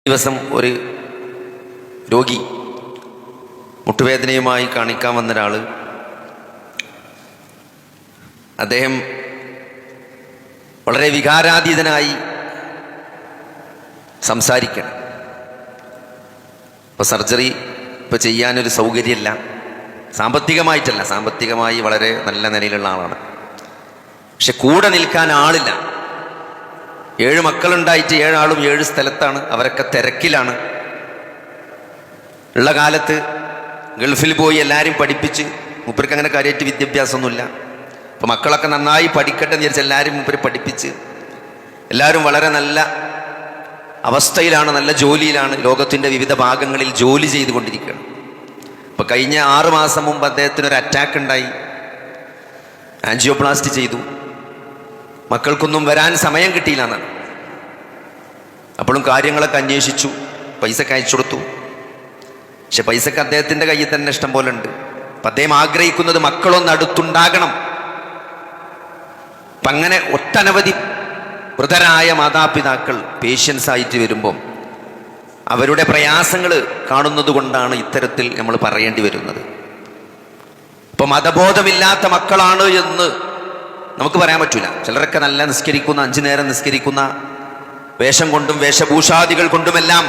ദിവസം ഒരു രോഗി മുട്ടുവേദനയുമായി കാണിക്കാൻ വന്നൊരാൾ, അദ്ദേഹം വളരെ വികാരാതീതനായി സംസാരിക്കണം. ഇപ്പോൾ സർജറി ഇപ്പോൾ ചെയ്യാനൊരു സൗകര്യമില്ല, സാമ്പത്തികമായിട്ടല്ല, സാമ്പത്തികമായി വളരെ നല്ല നിലയിലുള്ള ആളാണ്. പക്ഷെ കൂടെ നിൽക്കാൻ ആളില്ല. 7 മക്കളുണ്ടായിട്ട് 7 ആളും 7 സ്ഥലത്താണ്, അവരൊക്കെ തിരക്കിലാണ്. ഉള്ള കാലത്ത് ഗൾഫിൽ പോയി എല്ലാവരും പഠിപ്പിച്ച്, മൂപ്പർക്ക് അങ്ങനെ കാര്യമായിട്ട് വിദ്യാഭ്യാസമൊന്നുമില്ല. അപ്പോൾ മക്കളൊക്കെ നന്നായി പഠിക്കട്ടെ എന്ന് വിചാരിച്ച് എല്ലാവരും മൂപ്പര് പഠിപ്പിച്ച്, എല്ലാവരും വളരെ നല്ല അവസ്ഥയിലാണ്, നല്ല ജോലിയിലാണ്, ലോകത്തിൻ്റെ വിവിധ ഭാഗങ്ങളിൽ ജോലി ചെയ്തുകൊണ്ടിരിക്കുകയാണ്. അപ്പോൾ കഴിഞ്ഞ 6 മാസം മുമ്പ് അദ്ദേഹത്തിനൊരു അറ്റാക്ക് ഉണ്ടായി, ആൻജിയോപ്ലാസ്റ്റി ചെയ്തു. മക്കൾക്കൊന്നും വരാൻ സമയം കിട്ടിയില്ല എന്നാണ്. അപ്പോഴും കാര്യങ്ങളൊക്കെ അന്വേഷിച്ചു, പൈസക്ക് അയച്ചു കൊടുത്തു. പക്ഷെ പൈസക്ക് അദ്ദേഹത്തിൻ്റെ കയ്യിൽ തന്നെ ഇഷ്ടം പോലെ ഉണ്ട്. അപ്പം അദ്ദേഹം ആഗ്രഹിക്കുന്നത് മക്കളൊന്ന് അടുത്തുണ്ടാകണം. അപ്പം അങ്ങനെ ഒട്ടനവധി വൃതരായ മാതാപിതാക്കൾ പേഷ്യൻസ് ആയിട്ട് വരുമ്പം അവരുടെ പ്രയാസങ്ങൾ കാണുന്നത് കൊണ്ടാണ് ഇത്തരത്തിൽ നമ്മൾ പറയേണ്ടി വരുന്നത്. അപ്പം മതബോധമില്ലാത്ത മക്കളാണ് എന്ന് നമുക്ക് പറയാൻ പറ്റൂല. ചിലരൊക്കെ നല്ല നിസ്കരിക്കുന്ന, 5 നേരം നിസ്കരിക്കുന്ന, വേഷം കൊണ്ടും വേഷഭൂഷാദികൾ കൊണ്ടുമെല്ലാം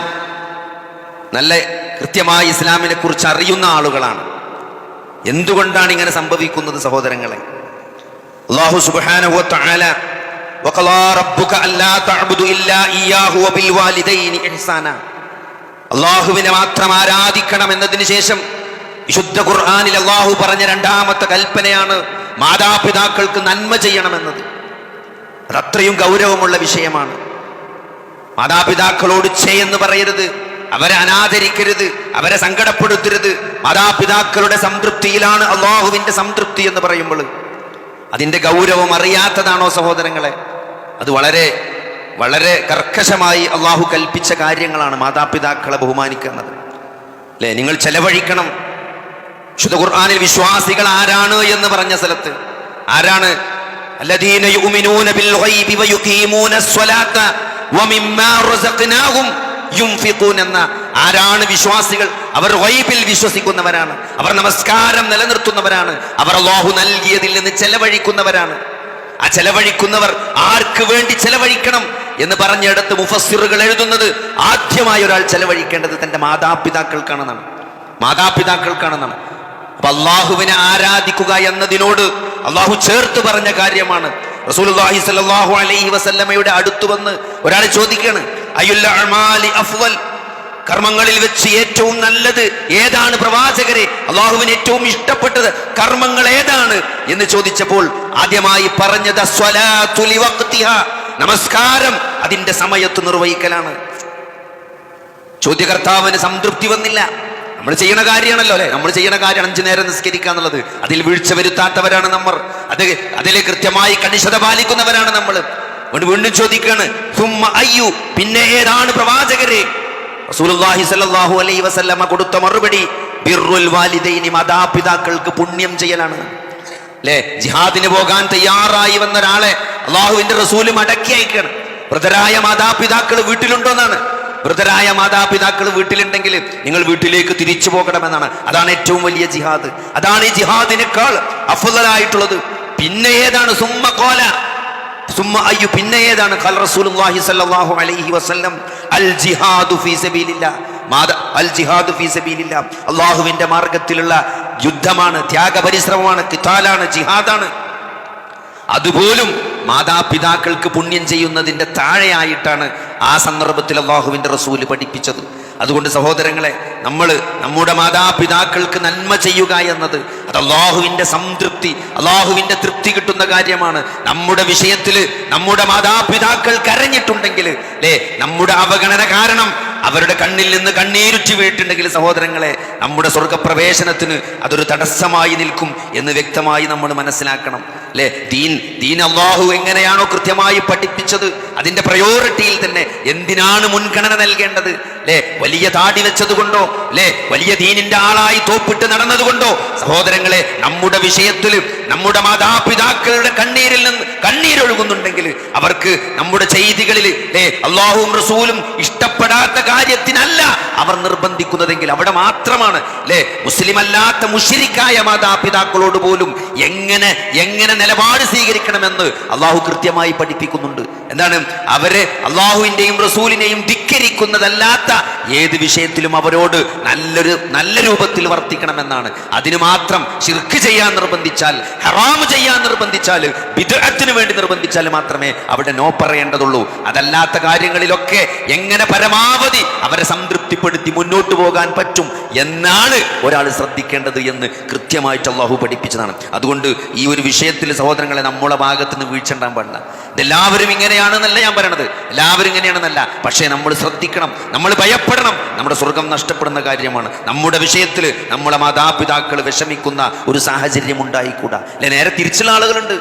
നല്ല കൃത്യമായി ഇസ്ലാമിനെ കുറിച്ച് അറിയുന്ന ആളുകളാണ്. എന്തുകൊണ്ടാണ് ഇങ്ങനെ സംഭവിക്കുന്നത് സഹോദരങ്ങളെ? അല്ലാഹു സുബ്ഹാനഹു വ തആല വഖളാ റബ്ബുക അല്ലാ തഅബുദു ഇല്ലാ ഇയ്യാഹു വബിൽ വാലിദൈനി ഇഹ്സാന, അല്ലാഹുവിനെ മാത്രം ആരാധിക്കണം എന്നതിന് ശേഷം വിശുദ്ധ ഖുർആനിൽ അല്ലാഹു പറഞ്ഞ 2ാമത്തെ കൽപ്പനയാണ് മാതാപിതാക്കൾക്ക് നന്മ ചെയ്യണമെന്നത്. അത് അത്രയും ഗൗരവമുള്ള വിഷയമാണ്. മാതാപിതാക്കളോട് എന്ന് പറയരുത്, അവരെ അനാദരിക്കരുത്, അവരെ സങ്കടപ്പെടുത്തരുത്. മാതാപിതാക്കളുടെ സംതൃപ്തിയിലാണ് അള്ളാഹുവിൻ്റെ സംതൃപ്തി എന്ന് പറയുമ്പോൾ അതിൻ്റെ ഗൗരവം അറിയാത്തതാണോ സഹോദരങ്ങളെ? അത് വളരെ വളരെ കർക്കശമായി അള്ളാഹു കൽപ്പിച്ച കാര്യങ്ങളാണ് മാതാപിതാക്കളെ ബഹുമാനിക്കുന്നത്. അല്ലേ? നിങ്ങൾ ചെലവഴിക്കണം. വിശുദ്ധ ഖുർആനിൽ വിശ്വാസികൾ ആരാണ് എന്ന് പറഞ്ഞ സ്ഥലത്ത് ആരാണ്? അല്ലദീന യുഅ്മിനൂന ബിൽ ഗൈബി വയുഖീമൂന സ്വലാത്ത വമിമ്മാ റസഖ്നാഹും യുൻഫിഖൂൻ എന്ന ആരാണ് വിശ്വാസികൾ? അവർ ഗൈബിൽ വിശ്വസിക്കുന്നവരാണ്, അവർ നമസ്കാരം നിലനിർത്തുന്നവരാണ്, അവർ അല്ലാഹു നൽകിയതിൽ നിന്ന് ചെലവഴിക്കുന്നവരാണ്. ആ ചെലവഴിക്കുന്നവർ ആർക്ക് വേണ്ടി ചെലവഴിക്കണം എന്ന് പറഞ്ഞെടുത്ത് മുഫസ്സിറുകൾ എഴുതുന്നത് ആദ്യമായി ഒരാൾ ചെലവഴിക്കേണ്ടത് തൻ്റെ മാതാപിതാക്കൾക്കാണെന്നാണ്, മാതാപിതാക്കൾക്കാണെന്നാണ്. അപ്പൊ അള്ളാഹുവിനെ ആരാധിക്കുക എന്നതിനോട് അള്ളാഹു ചേർത്ത് പറഞ്ഞ കാര്യമാണ്. റസൂലുള്ളാഹി സ്വല്ലല്ലാഹു അലൈഹി വസല്ലമയുടെ അടുത്ത് വന്ന് ഒരാൾ ചോദിക്കുകയാണ്, അയ്യുൽ അഅ്മാലി അഫ്ളൽ, കർമ്മങ്ങളിൽ വെച്ച് ഏറ്റവും നല്ലത് ഏതാണ് പ്രവാചകരെ? അള്ളാഹുവിന് ഏറ്റവും ഇഷ്ടപ്പെട്ടത് കർമ്മങ്ങൾ ഏതാണ് എന്ന് ചോദിച്ചപ്പോൾ ആദ്യമായി പറഞ്ഞത് അസ്വലാത്തു ലിവഖ്തിഹാ, നമസ്കാരം അതിന്റെ സമയത്ത് നിർവഹിക്കലാണ്. ചോദ്യകർത്താവിന് സംതൃപ്തി വന്നില്ല. നമ്മൾ ചെയ്യണ കാര്യമാണല്ലോ, അല്ലെ? നമ്മൾ ചെയ്യണ കാര്യം 5 നേരം നിസ്കരിക്കുക എന്നുള്ളത്. അതിൽ വീഴ്ച വരുത്താത്തവരാണ് നമ്മൾ, അതിൽ കൃത്യമായി കണിശത പാലിക്കുന്നവരാണ് നമ്മൾ. അതുകൊണ്ട് വീണ്ടും ചോദിക്കുകയാണ്, സുമ്മ അയ്യു, പിന്നെ ഏതാണ് പ്രവാചകരെ? റസൂലുള്ളാഹി സ്വല്ലല്ലാഹു അലൈഹി വസല്ലമ കൊടുത്ത മറുപടി ബിർറുൽ വാലിദൈനി, മാതാപിതാക്കൾക്ക് പുണ്യം ചെയ്യലാണ്. അല്ലേ? ജിഹാദിന് പോകാൻ തയ്യാറായി വന്ന ഒരാളെ അള്ളാഹുവിന്റെ റസൂല് മടക്കി അയക്കുകയാണ്. വൃദ്ധരായ മാതാപിതാക്കൾ വീട്ടിലുണ്ടോന്നാണ്. വൃദ്ധരായ മാതാപിതാക്കൾ വീട്ടിലുണ്ടെങ്കിൽ നിങ്ങൾ വീട്ടിലേക്ക് തിരിച്ചു പോകണമെന്നാണ്. അതാണ് ഏറ്റവും വലിയ ജിഹാദ്. അതാണ് ഈ ജിഹാദിനേക്കാൾ അഫ്ളലായിട്ടുള്ളത്. പിന്നെ ഏതാണ്? സുമ്മ ഖാല, സുമ്മ അയ്യു, പിന്നെ ഏതാണ്? ഖാല റസൂലുള്ളാഹി സ്വല്ലല്ലാഹു അലൈഹി വസല്ലം അൽ ജിഹാദു ഫീ സബീലില്ലാഹ്, അൽ ജിഹാദു ഫീ സബീലില്ലാഹ്, അല്ലാഹുവിന്റെ മാർഗത്തിലുള്ള യുദ്ധമാണ്, ത്യാഗപരിശ്രമമാണ്, ഖിതാലാണ്, ജിഹാദാണ്. അതുപോലും മാതാപിതാക്കൾക്ക് പുണ്യം ചെയ്യുന്നതിൻ്റെ താഴെയായിട്ടാണ് ആ സന്ദർഭത്തിൽ അള്ളാഹുവിൻ്റെ റസൂല് പഠിപ്പിച്ചത്. അതുകൊണ്ട് സഹോദരങ്ങളെ, നമ്മൾ നമ്മുടെ മാതാപിതാക്കൾക്ക് നന്മ ചെയ്യുക എന്നത് അത് അള്ളാഹുവിൻ്റെ സംതൃപ്തി, അള്ളാഹുവിൻ്റെ തൃപ്തി കിട്ടുന്ന കാര്യമാണ്. നമ്മുടെ വിഷയത്തിൽ നമ്മുടെ മാതാപിതാക്കൾ കരഞ്ഞിട്ടുണ്ടെങ്കിൽ, അല്ലേ, നമ്മുടെ അവഗണന കാരണം അവരുടെ കണ്ണിൽ നിന്ന് കണ്ണീരുറ്റി വീട്ടുണ്ടെങ്കിൽ സഹോദരങ്ങളെ, നമ്മുടെ സ്വർഗപ്രവേശനത്തിന് അതൊരു തടസ്സമായി നിൽക്കും എന്ന് വ്യക്തമായി നമ്മൾ മനസ്സിലാക്കണം. അല്ലേ? ദീൻ അള്ളാഹു എങ്ങനെയാണോ കൃത്യമായി പഠിപ്പിച്ചത് അതിൻ്റെ പ്രയോറിറ്റിയിൽ തന്നെ എന്തിനാണ് മുൻഗണന നൽകേണ്ടത്? അല്ലേ? വലിയ താടി വെച്ചത് കൊണ്ടോ, അല്ലേ, വലിയ ദീനിന്റെ ആളായി തോപ്പിട്ട് നടന്നതുകൊണ്ടോ സഹോദരങ്ങളെ, നമ്മുടെ വിഷയത്തിൽ നമ്മുടെ മാതാപിതാക്കളുടെ കണ്ണീരിൽ നിന്ന് കണ്ണീരൊഴുകുന്നുണ്ടെങ്കിൽ അവർക്ക് നമ്മുടെ ചെയ്തികളിൽ അള്ളാഹുവും റസൂലും ഇഷ്ടപ്പെടാത്ത കാര്യം അവർ നിർബന്ധിക്കുന്നതെങ്കിൽ അവിടെ മാത്രമാണ് അല്ലെ മുസ്ലിം അല്ലാത്ത മുശ്രിക്കായ മാതാപിതാക്കളോട് പോലും എങ്ങനെ നിലപാട് സ്വീകരിക്കണമെന്ന് അള്ളാഹു കൃത്യമായി പഠിപ്പിക്കുന്നുണ്ട്. എന്താണ്? അവര് അള്ളാഹുവിന്റെയും റസൂലിനെയും ധിക്കരിക്കുന്നതല്ലാത്ത ഏത് വിഷയത്തിലും അവരോട് നല്ല രൂപത്തിൽ വർത്തിക്കണമെന്നാണ്. അതിന് മാത്രം ശിർക്ക് ചെയ്യാൻ നിർബന്ധിച്ചാൽ, ഹറാം ചെയ്യാൻ നിർബന്ധിച്ചാൽ, ബിദ്അത്തിന് വേണ്ടി നിർബന്ധിച്ചാൽ മാത്രമേ അവിടെ നോ പറയേണ്ടതുള്ളൂ. അതല്ലാത്ത കാര്യങ്ങളിലൊക്കെ എങ്ങനെ പരമാവധി അവരെ സംതൃപ്തിപ്പെടുത്തി മുന്നോട്ട് പോകാൻ പറ്റും എന്നാണ് ഒരാൾ ശ്രദ്ധിക്കേണ്ടത് എന്ന് കൃത്യമായിട്ട് അള്ളാഹു പഠിപ്പിച്ചതാണ്. അതുകൊണ്ട് ഈ ഒരു വിഷയത്തിൽ സഹോദരങ്ങളെ നമ്മുടെ ഭാഗത്ത് നിന്ന് വീഴ്ച ഉണ്ടാകാൻ പാടില്ല. ഇതെല്ലാവരും ഇങ്ങനെയാണെന്നല്ല ഞാൻ പറയണത്, എല്ലാവരും ഇങ്ങനെയാണെന്നല്ല. പക്ഷേ നമ്മൾ ശ്രദ്ധിക്കണം, നമ്മൾ ഭയപ്പെടണം. നമ്മുടെ സ്വർഗം നഷ്ടപ്പെടുന്ന കാര്യമാണ്. നമ്മുടെ വിഷയത്തിൽ നമ്മളെ മാതാപിതാക്കൾ വിഷമിക്കുന്ന ഒരു സാഹചര്യം ഉണ്ടായിക്കൂടാ. അല്ലെ, നേരെ തിരിച്ചുള്ള ആളുകളുണ്ട്.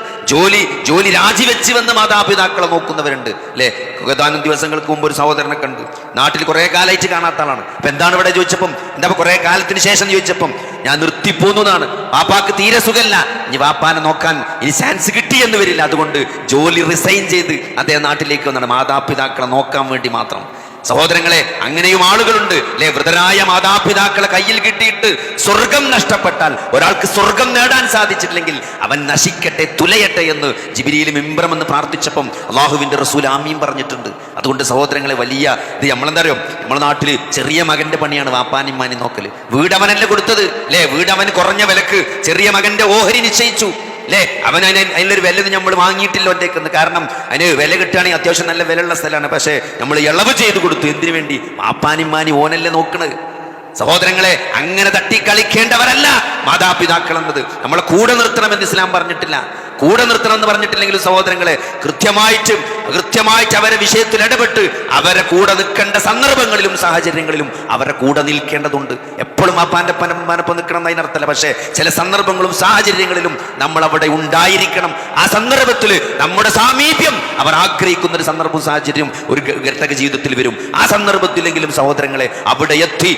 ജോലി രാജിവെച്ച് വന്ന് മാതാപിതാക്കളെ നോക്കുന്നവരുണ്ട്. അല്ലെ, ഏതാനും ദിവസങ്ങൾക്ക് മുമ്പ് ഒരു സഹോദരനെ കണ്ട്, നാട്ടിൽ കുറെ കാലമായിട്ട് കാണാത്ത ആളാണ്. അപ്പൊ എന്താണ് ഇവിടെ ചോദിച്ചപ്പം, എന്താ കുറെ കാലത്തിന് ശേഷം ചോദിച്ചപ്പം, ഞാൻ നിർത്തിപ്പോന്നതാണ്, വാപ്പാക്ക് തീരെ സുഖല്ല, ഇനി വാപ്പാനെ നോക്കാൻ ഇനി ചാൻസ് കിട്ടിയെന്ന് വരില്ല, അതുകൊണ്ട് ജോലി റിസൈൻ ചെയ്ത് അദ്ദേഹം നാട്ടിലേക്ക് വന്നാണ് മാതാപിതാക്കളെ നോക്കാൻ വേണ്ടി മാത്രം. സഹോദരങ്ങളെ, അങ്ങനെയും ആളുകളുണ്ട് അല്ലെ. വൃദ്ധരായ മാതാപിതാക്കളെ കയ്യിൽ കിട്ടിയിട്ട് സ്വർഗം നഷ്ടപ്പെട്ടാൽ, ഒരാൾക്ക് സ്വർഗം നേടാൻ സാധിച്ചിട്ടില്ലെങ്കിൽ അവൻ നശിക്കട്ടെ, തുലയട്ടെ എന്ന് ജിബ്രീൽ മിമ്പറമെന്ന് പ്രാർത്ഥിച്ചപ്പം അള്ളാഹുവിന്റെ റസൂൽ ആമീൻ പറഞ്ഞിട്ടുണ്ട്. അതുകൊണ്ട് സഹോദരങ്ങളെ, വലിയ ഇത് നമ്മളെന്താ അറിയോ, നമ്മുടെ നാട്ടിൽ ചെറിയ മകന്റെ പണിയാണ് വാപ്പാനിമ്മാനി നോക്കല്. വീടവനല്ലേ കൊടുത്തത് അല്ലെ, വീടവൻ കുറഞ്ഞ വിലക്ക് ചെറിയ മകന്റെ ഓഹരി നിശ്ചയിച്ചു അല്ലേ. അതിനൊരു വില നമ്മൾ വാങ്ങിയിട്ടില്ല ഒറ്റയ്ക്കെന്ന്. കാരണം അതിന് വില കിട്ടുകയാണെങ്കിൽ അത്യാവശ്യം നല്ല വിലയുള്ള സ്ഥലമാണ്. പക്ഷേ നമ്മൾ ഇളവ് ചെയ്ത് കൊടുത്തു. എന്തിനു വേണ്ടി? വാപ്പാനിമ്മാനി ഓനല്ലേ നോക്കണത്. സഹോദരങ്ങളെ, അങ്ങനെ തട്ടിക്കളിക്കേണ്ടവരല്ല മാതാപിതാക്കൾ എന്നത്. നമ്മളെ കൂടെ നിർത്തണമെന്ന് ഇസ്ലാം പറഞ്ഞിട്ടില്ല. കൂടെ നിർത്തണം എന്ന് പറഞ്ഞിട്ടില്ലെങ്കിലും സഹോദരങ്ങളെ, കൃത്യമായിട്ട് അവരെ വിഷയത്തിൽ ഇടപെട്ട് അവരെ കൂടെ നിൽക്കേണ്ട സന്ദർഭങ്ങളിലും സാഹചര്യങ്ങളിലും അവരെ കൂടെ നിൽക്കേണ്ടതുണ്ട്. എപ്പോഴും അപ്പാനൊപ്പം നിൽക്കണം എന്നതിനർത്ഥമല്ല. പക്ഷേ ചില സന്ദർഭങ്ങളും സാഹചര്യങ്ങളിലും നമ്മൾ അവിടെ ഉണ്ടായിരിക്കണം. ആ സന്ദർഭത്തിൽ നമ്മുടെ സാമീപ്യം അവർ ആഗ്രഹിക്കുന്ന ഒരു സന്ദർഭവും സാഹചര്യം ഒരു ഘട്ടക ജീവിതത്തിൽ വരും. ആ സന്ദർഭത്തിലെങ്കിലും സഹോദരങ്ങളെ അവിടെ എത്തി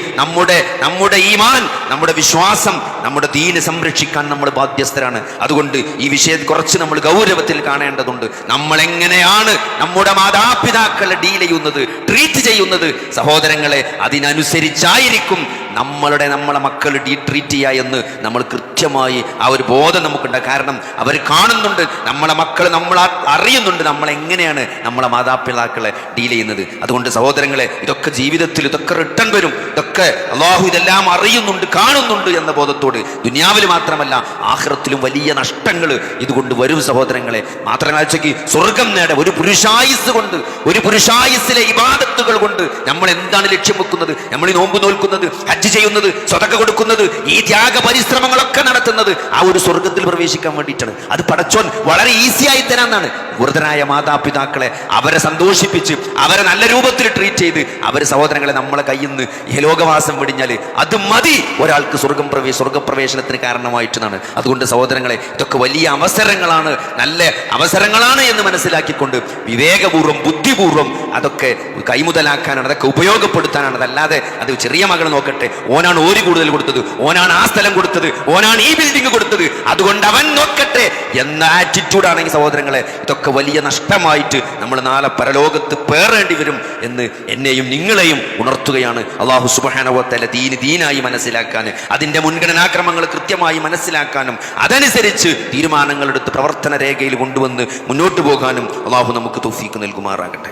നമ്മുടെ ഈമാൻ, നമ്മുടെ വിശ്വാസം, നമ്മുടെ ദീന് സംരക്ഷിക്കാൻ നമ്മൾ ബാധ്യസ്ഥരാണ്. അതുകൊണ്ട് ഈ വിഷയത്തെ കുറച്ച് നമ്മൾ ഗൗരവത്തിൽ കാണേണ്ടതുണ്ട്. നമ്മൾ എങ്ങനെയാണ് നമ്മുടെ മാതാപിതാക്കളെ ഡീൽ ചെയ്യുന്നത്, ട്രീറ്റ് ചെയ്യുന്നത് സഹോദരങ്ങളെ, അതിനനുസരിച്ചായിരിക്കും നമ്മളെ മക്കൾ ട്രീറ്റ് ചെയ്യുക എന്ന് നമ്മൾ കൃത്യമായി ആ ഒരു ബോധം നമുക്കുണ്ട്. കാരണം അവർ കാണുന്നുണ്ട്, നമ്മളെ മക്കൾ നമ്മൾ അറിയുന്നുണ്ട് നമ്മൾ എങ്ങനെയാണ് നമ്മളെ മാതാപിതാക്കളെ ഡീൽ ചെയ്യുന്നത്. അതുകൊണ്ട് സഹോദരങ്ങളെ, ഇതൊക്കെ ജീവിതത്തിൽ ഇതൊക്കെ റിട്ടേൺ വരും. ഇതൊക്കെ അള്ളാഹു ഇതെല്ലാം അറിയുന്നുണ്ട്, കാണുന്നുണ്ട് എന്ന ബോധത്തോട് ദുനിയാവിൽ മാത്രമല്ല ആഖിറത്തിലും വലിയ നഷ്ടങ്ങൾ ഇതുകൊണ്ട് വരും സഹോദരങ്ങളെ. മാത്രമല്ല സ്വർഗം നേടാൻ ഒരു പുരുഷായുസ് കൊണ്ട്, ഒരു പുരുഷായുസിലെ ഇബാദത്തുകൾ കൊണ്ട് നമ്മൾ എന്താണ് ലക്ഷ്യം വെക്കുന്നത്? നമ്മൾ ഈ നോമ്പ് നോൽക്കുന്നത്, ഹജ്ജ് ചെയ്യുന്നത്, സ്വതക്ക കൊടുക്കുന്നത്, ഈ ത്യാഗ പരിശ്രമങ്ങളൊക്കെ നടത്തുന്നത് ആ ഒരു സ്വർഗത്തിൽ പ്രവേശിക്കാൻ വേണ്ടിയിട്ടാണ്. അത് പടച്ചോൻ വളരെ ഈസിയായി തരാന്നാണ്. വൃദ്ധരായ മാതാപിതാക്കളെ അവരെ സന്തോഷിപ്പിച്ച് അവരെ നല്ല രൂപത്തിൽ ട്രീറ്റ് ചെയ്ത് അവർ സഹോദരങ്ങളെ നമ്മളെ കയ്യിൽ നിന്ന് ഇഹലോകവാസം വെടിഞ്ഞാൽ അത് മതി ഒരാൾക്ക് സ്വർഗപ്രവേശനത്തിന് കാരണമായിട്ടാണ്. അതുകൊണ്ട് സഹോദരങ്ങളെ, ഇതൊക്കെ വലിയ അവസരങ്ങളാണ്, നല്ല അവസരങ്ങളാണ് എന്ന് മനസ്സിലാക്കിക്കൊണ്ട് വിവേകപൂർവ്വം, ബുദ്ധിപൂർവ്വം അതൊക്കെ കൈമുതലാക്കാനാണ്, അതൊക്കെ ഉപയോഗപ്പെടുത്താനാണ്. അതല്ലാതെ അത് ചെറിയ മകൾ നോക്കട്ടെ, ഓനാണ് ഓരി കൂടുതൽ കൊടുത്തത്, ഓനാണ് ആ സ്ഥലം കൊടുത്തത്, ഓനാണ് ഈ ബിൽഡിംഗ് കൊടുത്തത്, അതുകൊണ്ട് അവൻ നോക്കട്ടെ എന്ന ആറ്റിറ്റ്യൂഡാണെങ്കിൽ സഹോദരങ്ങളെ, ഇതൊക്കെ വലിയ നഷ്ടമായിട്ട് നമ്മൾ നാളെ പരലോകത്ത് പേറേണ്ടി വരും എന്ന് എന്നെയും നിങ്ങളെയും ഉണർത്തുകയാണ്. അല്ലാഹു സുബ്ഹാനഹു വ തആല ദീനായി മനസ്സിലാക്കാൻ, അതിന്റെ മുൻഗണനാക്രമങ്ങൾ കൃത്യമായി മനസ്സിലാക്കാനും അതനുസരിച്ച് തീരുമാനങ്ങളെടുത്ത് പ്രവർത്തന രേഖയിൽ കൊണ്ടുവന്ന് മുന്നോട്ട് പോകാനും അല്ലാഹു നമുക്ക് തൗഫീഖ് നൽകുമാറാകട്ടെ.